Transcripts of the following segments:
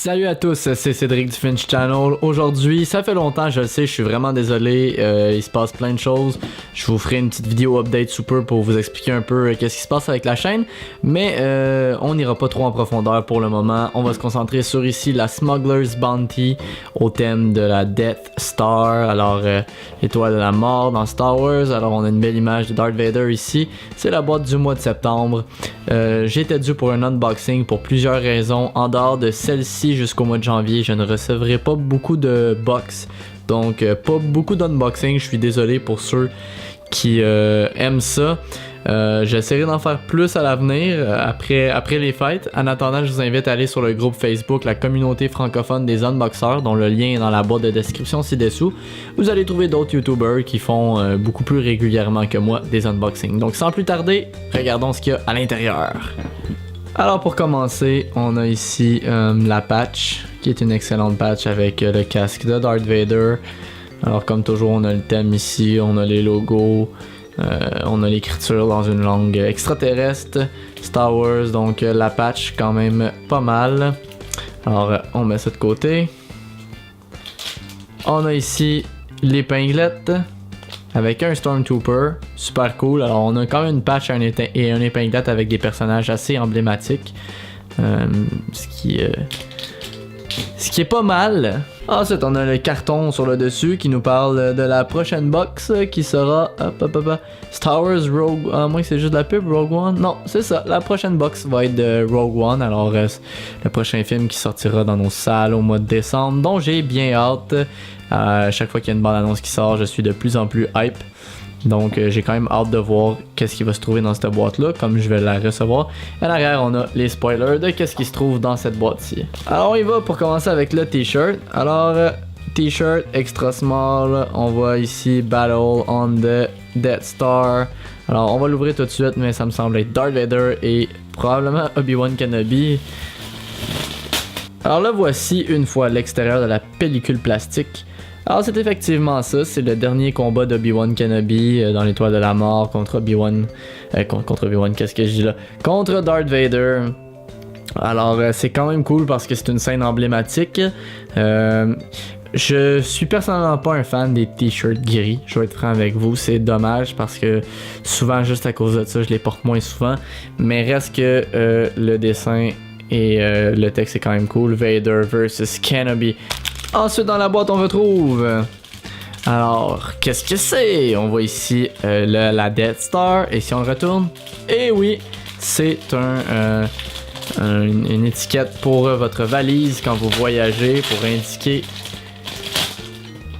Salut à tous, c'est Cédric du Finch Channel. Aujourd'hui, ça fait longtemps, je le sais, je suis vraiment désolé, il se passe plein de choses. Je vous ferai une petite vidéo update super pour vous expliquer un peu qu'est-ce qui se passe avec la chaîne. Mais on n'ira pas trop en profondeur pour le moment. On va se concentrer sur ici la Smuggler's Bounty au thème de la Death Star. Alors, étoile de la mort dans Star Wars. Alors, on a une belle image de Darth Vader ici. C'est la boîte du mois de septembre. J'étais dû pour un unboxing pour plusieurs raisons. En dehors de celle-ci jusqu'au mois de janvier, je ne recevrai pas beaucoup de box. Donc pas beaucoup d'unboxing, je suis désolé pour ceux qui aiment ça. J'essaierai d'en faire plus à l'avenir après les fêtes. En attendant, je vous invite à aller sur le groupe Facebook, la communauté francophone des unboxeurs, dont le lien est dans la boîte de description ci-dessous. Vous allez trouver d'autres youtubers qui font beaucoup plus régulièrement que moi des unboxings. Donc sans plus tarder, regardons ce qu'il y a à l'intérieur. Alors pour commencer, on a ici la patch, qui est une excellente patch avec le casque de Darth Vader. Alors comme toujours, on a le thème ici, on a les logos, on a l'écriture dans une langue extraterrestre, Star Wars, donc la patch quand même pas mal. Alors on met ça de côté. On a ici l'épinglette avec un Stormtrooper, super cool. Alors on a quand même une patch et un épinglette avec des personnages assez emblématiques, ce qui est pas mal. Ensuite on a le carton sur le dessus qui nous parle de la prochaine box qui sera Star Wars Rogue One. Moi c'est juste la pub Rogue One. Non, c'est ça, la prochaine box va être de Rogue One. Alors le prochain film qui sortira dans nos salles au mois de décembre, dont j'ai bien hâte. À chaque fois qu'il y a une bande-annonce qui sort, je suis de plus en plus hype. Donc j'ai quand même hâte de voir qu'est-ce qui va se trouver dans cette boîte-là, comme je vais la recevoir. À l'arrière, on a les spoilers de qu'est-ce qui se trouve dans cette boîte-ci. Alors on y va pour commencer avec le t-shirt. Alors t-shirt extra small, on voit ici Battle on the Death Star. Alors on va l'ouvrir tout de suite, mais ça me semble être Darth Vader et probablement Obi-Wan Kenobi. Alors là voici une fois l'extérieur de la pellicule plastique. Alors c'est effectivement ça, c'est le dernier combat d'Obi-Wan Kenobi dans l'étoile de la mort contre Obi-Wan. Contre Obi-Wan, qu'est-ce que je dis là? Contre Darth Vader. Alors c'est quand même cool parce que c'est une scène emblématique. Je suis personnellement pas un fan des t-shirts gris, je vais être franc avec vous, c'est dommage parce que souvent juste à cause de ça je les porte moins souvent. Mais reste que le dessin et le texte est quand même cool. Vader versus Kenobi. Ensuite dans la boîte on retrouve, alors qu'est-ce que c'est? On voit ici la Death Star et si on le retourne, et oui c'est une étiquette pour votre valise quand vous voyagez pour indiquer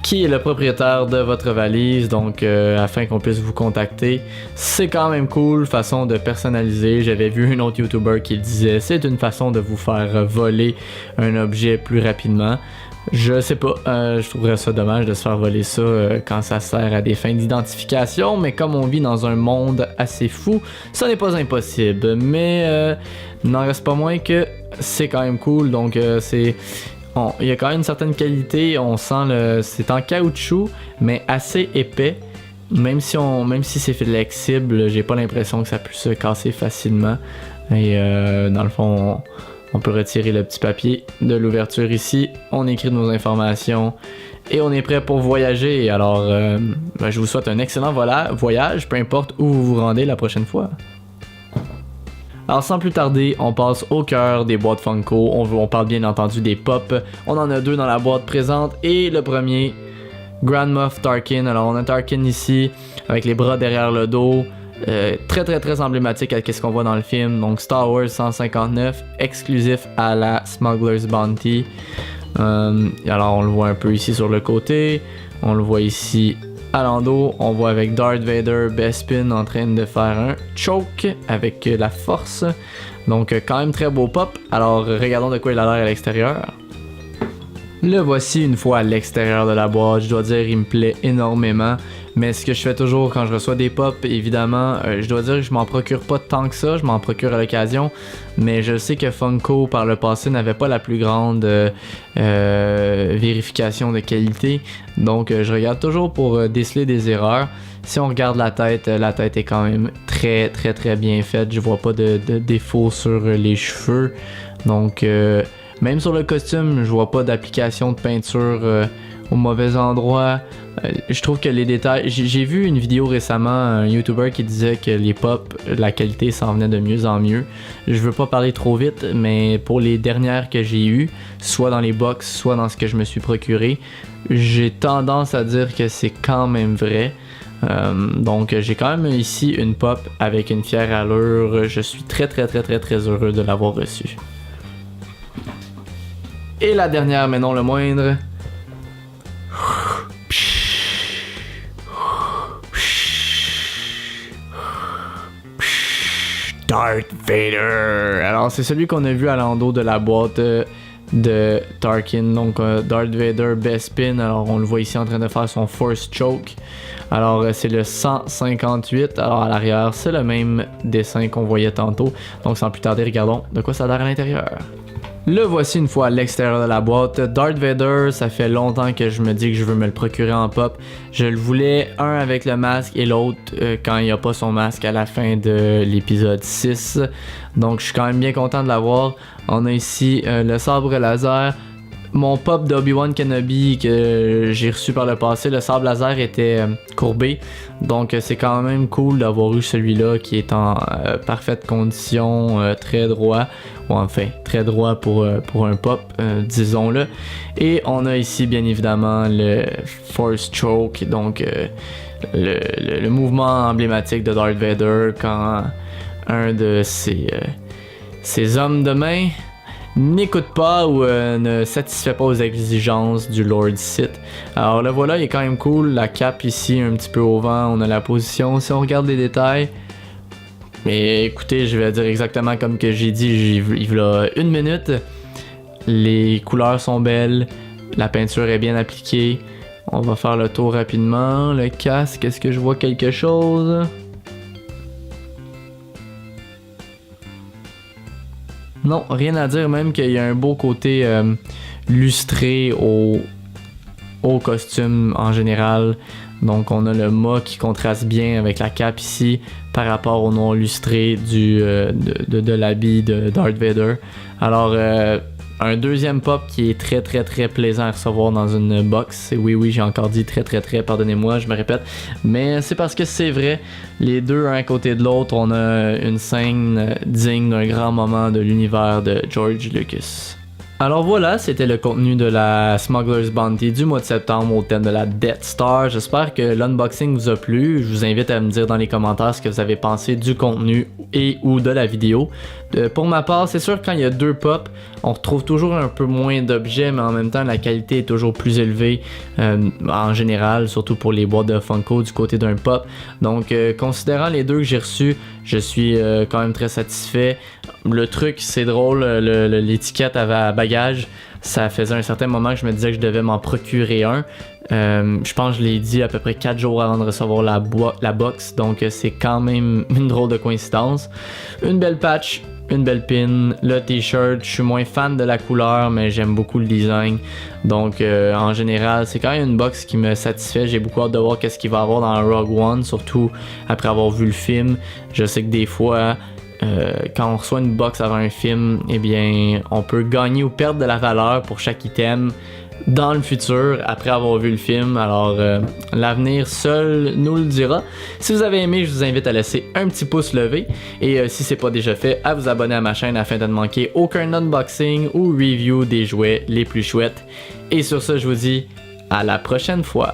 qui est le propriétaire de votre valise, donc afin qu'on puisse vous contacter. C'est quand même cool, façon de personnaliser. J'avais vu un autre YouTuber qui le disait, c'est une façon de vous faire voler un objet plus rapidement. Je sais pas, je trouverais ça dommage de se faire voler ça quand ça sert à des fins d'identification, mais comme on vit dans un monde assez fou, ça n'est pas impossible. Mais n'en reste pas moins que c'est quand même cool, donc il y a quand même une certaine qualité, on sent c'est en caoutchouc, mais assez épais. Même si c'est flexible, j'ai pas l'impression que ça puisse se casser facilement. Et dans le fond, on peut retirer le petit papier de l'ouverture ici, on écrit nos informations et on est prêt pour voyager. Alors, je vous souhaite un excellent voyage, peu importe où vous vous rendez la prochaine fois. Alors sans plus tarder, on passe au cœur des boîtes Funko. On parle bien entendu des pops. On en a deux dans la boîte présente et le premier, Grand Moff Tarkin. Alors on a Tarkin ici avec les bras derrière le dos. Très emblématique à ce qu'on voit dans le film. Donc Star Wars 159, exclusif à la Smuggler's Bounty. Alors on le voit un peu ici sur le côté. On le voit ici à l'endos. On voit avec Darth Vader Bespin en train de faire un choke avec la force. Donc quand même très beau pop. Alors regardons de quoi il a l'air à l'extérieur. Le voici une fois à l'extérieur de la boîte. Je dois dire il me plaît énormément. Mais ce que je fais toujours quand je reçois des pops, évidemment, je dois dire que je m'en procure pas tant que ça, je m'en procure à l'occasion, mais je sais que Funko par le passé n'avait pas la plus grande vérification de qualité, donc je regarde toujours pour déceler des erreurs. Si on regarde la tête est quand même très bien faite, je vois pas de défaut sur les cheveux, donc Même sur le costume, je vois pas d'application de peinture au mauvais endroit. Je trouve que les détails... J'ai vu une vidéo récemment, un YouTuber qui disait que les pop, la qualité s'en venait de mieux en mieux. Je veux pas parler trop vite, mais pour les dernières que j'ai eues, soit dans les box, soit dans ce que je me suis procuré, j'ai tendance à dire que c'est quand même vrai. Donc j'ai quand même ici une pop avec une fière allure. Je suis très heureux de l'avoir reçue. Et la dernière, mais non le moindre. Darth Vader. Alors c'est celui qu'on a vu à l'endos de la boîte de Tarkin. Donc Darth Vader Bespin. Alors on le voit ici en train de faire son Force Choke. Alors c'est le 158. Alors à l'arrière c'est le même dessin qu'on voyait tantôt. Donc sans plus tarder, regardons de quoi ça a l'air à l'intérieur. Le voici une fois à l'extérieur de la boîte. Darth Vader, ça fait longtemps que je me dis que je veux me le procurer en pop. Je le voulais, un avec le masque et l'autre quand il n'y a pas son masque à la fin de l'épisode 6. Donc je suis quand même bien content de l'avoir. On a ici le sabre laser. Mon pop d'Obi-Wan Kenobi que j'ai reçu par le passé, le sabre laser était courbé. Donc c'est quand même cool d'avoir eu celui-là qui est en parfaite condition, très droit. Ou enfin, très droit pour un pop, disons-le. Et on a ici bien évidemment le Force Choke, donc le mouvement emblématique de Darth Vader quand un de ses hommes de main n'écoute pas ou ne satisfait pas aux exigences du Lord Sith. Alors le voilà, il est quand même cool. La cape ici un petit peu au vent, on a la position. Si on regarde les détails, mais écoutez, je vais dire exactement comme que j'ai dit il y a une minute. Les couleurs sont belles, la peinture est bien appliquée. On va faire le tour rapidement. Le casque, est-ce que je vois quelque chose? Non, rien à dire, même qu'il y a un beau côté lustré au costume en général. Donc on a le mât qui contraste bien avec la cape ici par rapport au noir lustré de l'habit de Darth Vader. Alors un deuxième pop qui est très plaisant à recevoir dans une box. Et oui, j'ai encore dit très, pardonnez-moi, je me répète. Mais c'est parce que c'est vrai, les deux un à côté de l'autre, on a une scène digne d'un grand moment de l'univers de George Lucas. Alors voilà, c'était le contenu de la Smuggler's Bounty du mois de septembre au thème de la Death Star. J'espère que l'unboxing vous a plu. Je vous invite à me dire dans les commentaires ce que vous avez pensé du contenu et ou de la vidéo. Pour ma part, c'est sûr que quand il y a deux pops, on retrouve toujours un peu moins d'objets, mais en même temps la qualité est toujours plus élevée en général, surtout pour les boîtes de Funko du côté d'un pop. Donc considérant les deux que j'ai reçus, je suis quand même très satisfait. Le truc, c'est drôle, l'étiquette avait à bagage. Ça faisait un certain moment que je me disais que je devais m'en procurer un. Je pense que je l'ai dit à peu près 4 jours avant de recevoir la box. Donc c'est quand même une drôle de coïncidence. Une belle patch, une belle pin, le t-shirt. Je suis moins fan de la couleur, mais j'aime beaucoup le design. Donc en général, c'est quand même une box qui me satisfait. J'ai beaucoup hâte de voir qu'est-ce qu'il va y avoir dans Rogue One, surtout après avoir vu le film. Je sais que des fois... quand on reçoit une box avant un film, eh bien, on peut gagner ou perdre de la valeur pour chaque item dans le futur après avoir vu le film. Alors, l'avenir seul nous le dira. Si vous avez aimé, je vous invite à laisser un petit pouce levé et si c'est pas déjà fait, à vous abonner à ma chaîne afin de ne manquer aucun unboxing ou review des jouets les plus chouettes. Et sur ce, je vous dis à la prochaine fois.